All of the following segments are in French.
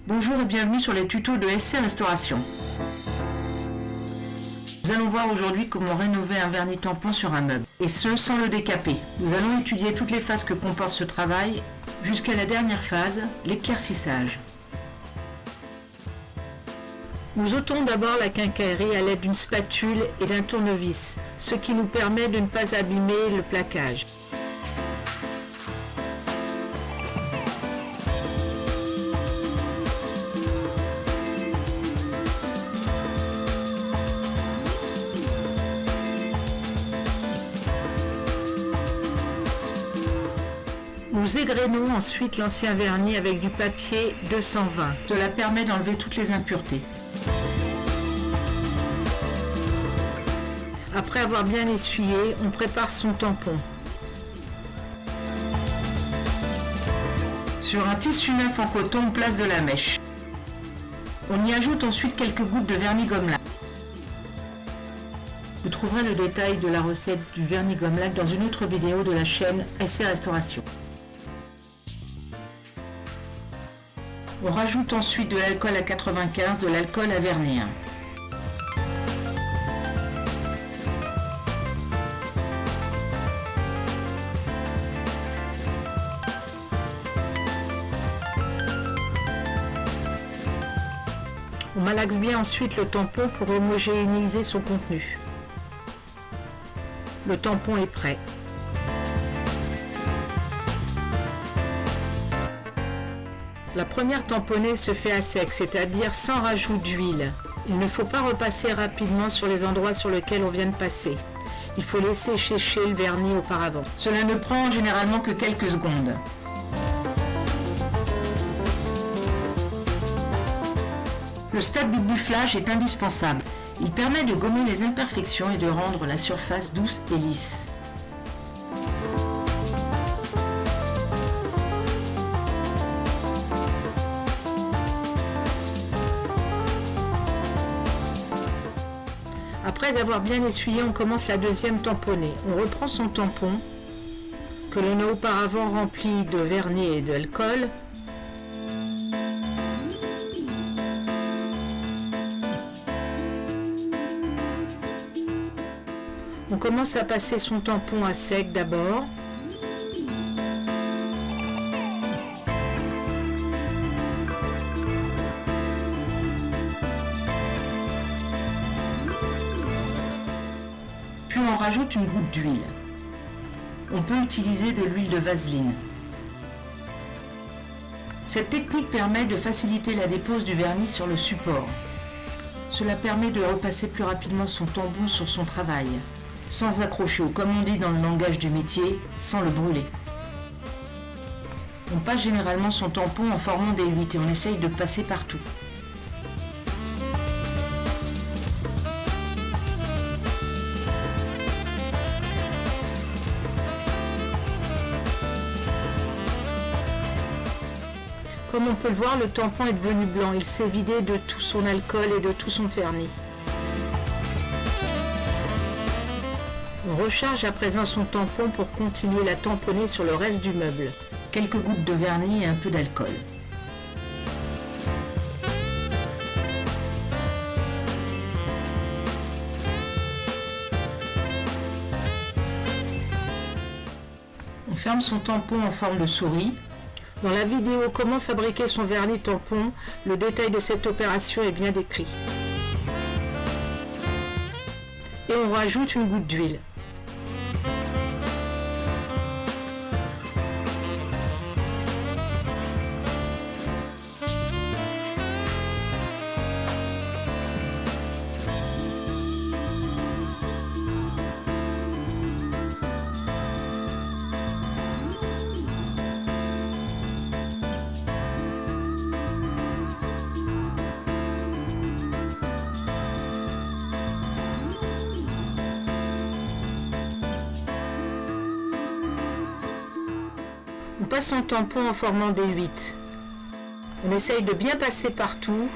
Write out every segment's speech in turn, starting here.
Bonjour et bienvenue sur les tutos de SC Restauration. Nous allons voir aujourd'hui comment rénover un vernis tampon sur un meuble, et ce sans le décaper. Nous allons étudier toutes les phases que comporte ce travail, jusqu'à la dernière phase, l'éclaircissage. Nous ôtons d'abord la quincaillerie à l'aide d'une spatule et d'un tournevis, ce qui nous permet de ne pas abîmer le plaquage. Nous égrenons ensuite l'ancien vernis avec du papier 220. Cela permet d'enlever toutes les impuretés. Après avoir bien essuyé, on prépare son tampon. Sur un tissu neuf en coton, on place de la mèche. On y ajoute ensuite quelques gouttes de vernis gomme-laque. Vous trouverez le détail de la recette du vernis gomme-laque dans une autre vidéo de la chaîne SC Restauration. On rajoute ensuite de l'alcool à 95, de l'alcool à vernir. On malaxe bien ensuite le tampon pour homogénéiser son contenu. Le tampon est prêt. La première tamponnée se fait à sec, c'est-à-dire sans rajout d'huile. Il ne faut pas repasser rapidement sur les endroits sur lesquels on vient de passer. Il faut laisser sécher le vernis auparavant. Cela ne prend généralement que quelques secondes. Le stade du bufflage est indispensable. Il permet de gommer les imperfections et de rendre la surface douce et lisse. Après avoir bien essuyé, on commence la deuxième tamponnée. On reprend son tampon, que l'on a auparavant rempli de vernis et d'alcool. On commence à passer son tampon à sec d'abord. Puis on rajoute une goutte d'huile. On peut utiliser de l'huile de vaseline. Cette technique permet de faciliter la dépose du vernis sur le support. Cela permet de repasser plus rapidement son tampon sur son travail, sans accrocher, ou comme on dit dans le langage du métier, sans le brûler. On passe généralement son tampon en formant des 8 et on essaye de passer partout. Comme on peut le voir, le tampon est devenu blanc. Il s'est vidé de tout son alcool et de tout son vernis. On recharge à présent son tampon pour continuer la tamponner sur le reste du meuble. Quelques gouttes de vernis et un peu d'alcool. On ferme son tampon en forme de souris. Dans la vidéo Comment fabriquer son vernis tampon, le détail de cette opération est bien décrit. Et on rajoute une goutte d'huile. On passe son tampon en formant des 8. On essaye de bien passer partout.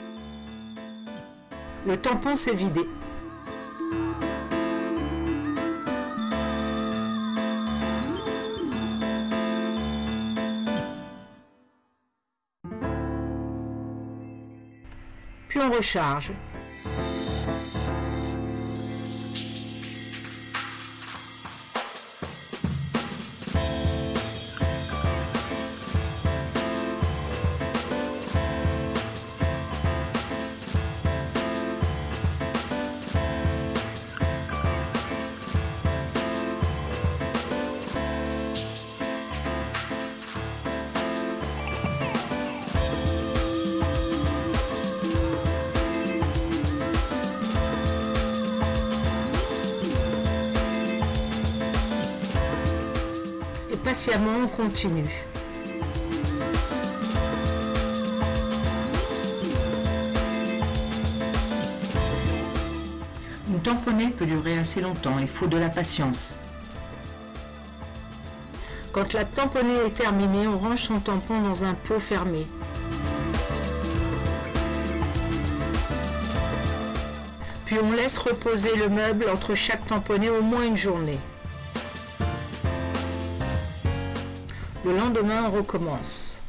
Le tampon s'est vidé. puis on recharge. Patiemment, on continue. Une tamponnée peut durer assez longtemps, il faut de la patience. Quand la tamponnée est terminée, on range son tampon dans un pot fermé. Puis on laisse reposer le meuble entre chaque tamponnée au moins une journée. Le lendemain, on recommence.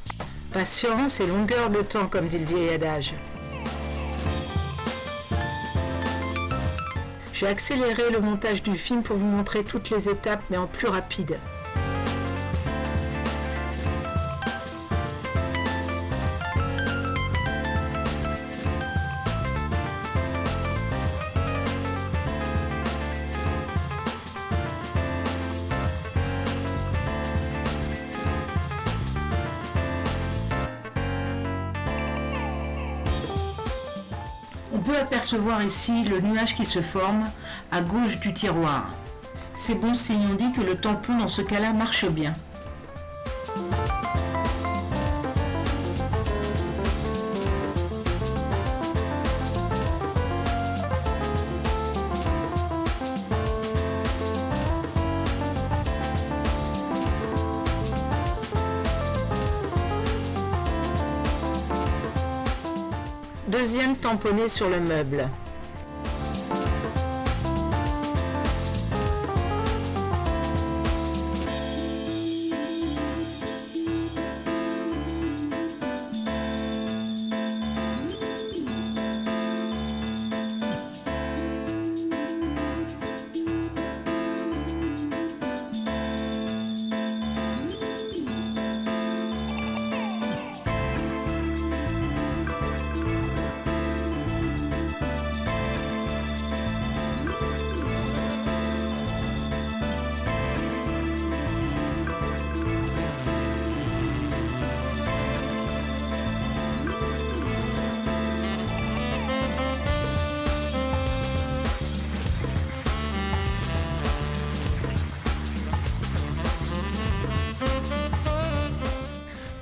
Patience et longueur de temps, comme dit le vieil adage. J'ai accéléré le montage du film pour vous montrer toutes les étapes, mais en plus rapide. On peut apercevoir ici le nuage qui se forme à gauche du tiroir. C'est bon signe, on dit que le tampon dans ce cas-là marche bien. Deuxième tamponné sur le meuble.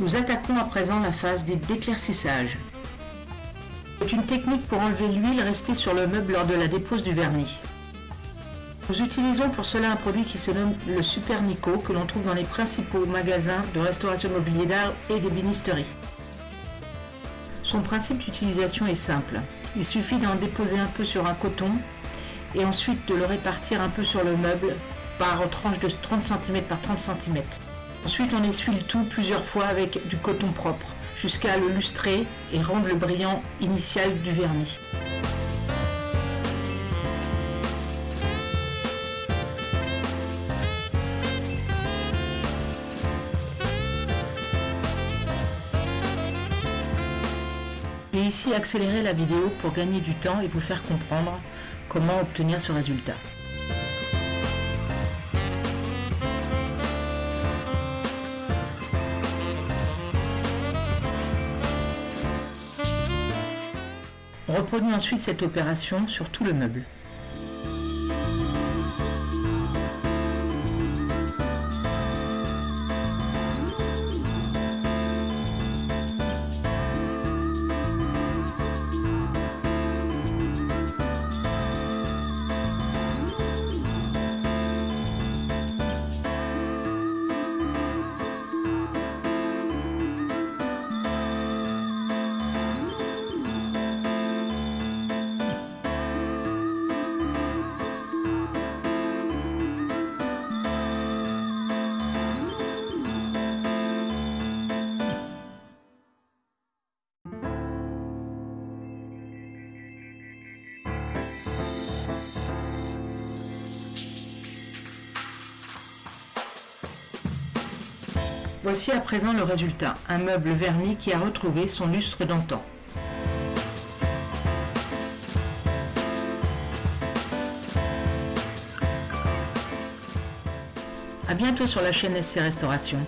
Nous attaquons à présent la phase d'éclaircissage. C'est une technique pour enlever l'huile restée sur le meuble lors de la dépose du vernis. Nous utilisons pour cela un produit qui se nomme le Super Nico, que l'on trouve dans les principaux magasins de restauration de mobilier d'art et d'ébénisterie. Son principe d'utilisation est simple. Il suffit d'en déposer un peu sur un coton et ensuite de le répartir un peu sur le meuble par tranche de 30 cm par 30 cm. Ensuite, on essuie le tout plusieurs fois avec du coton propre, jusqu'à le lustrer et rendre le brillant initial du vernis. J'ai ici accéléré la vidéo pour gagner du temps et vous faire comprendre comment obtenir ce résultat. On reproduit ensuite cette opération sur tout le meuble. Voici à présent le résultat, un meuble verni qui a retrouvé son lustre d'antan. À bientôt sur la chaîne SC Restauration.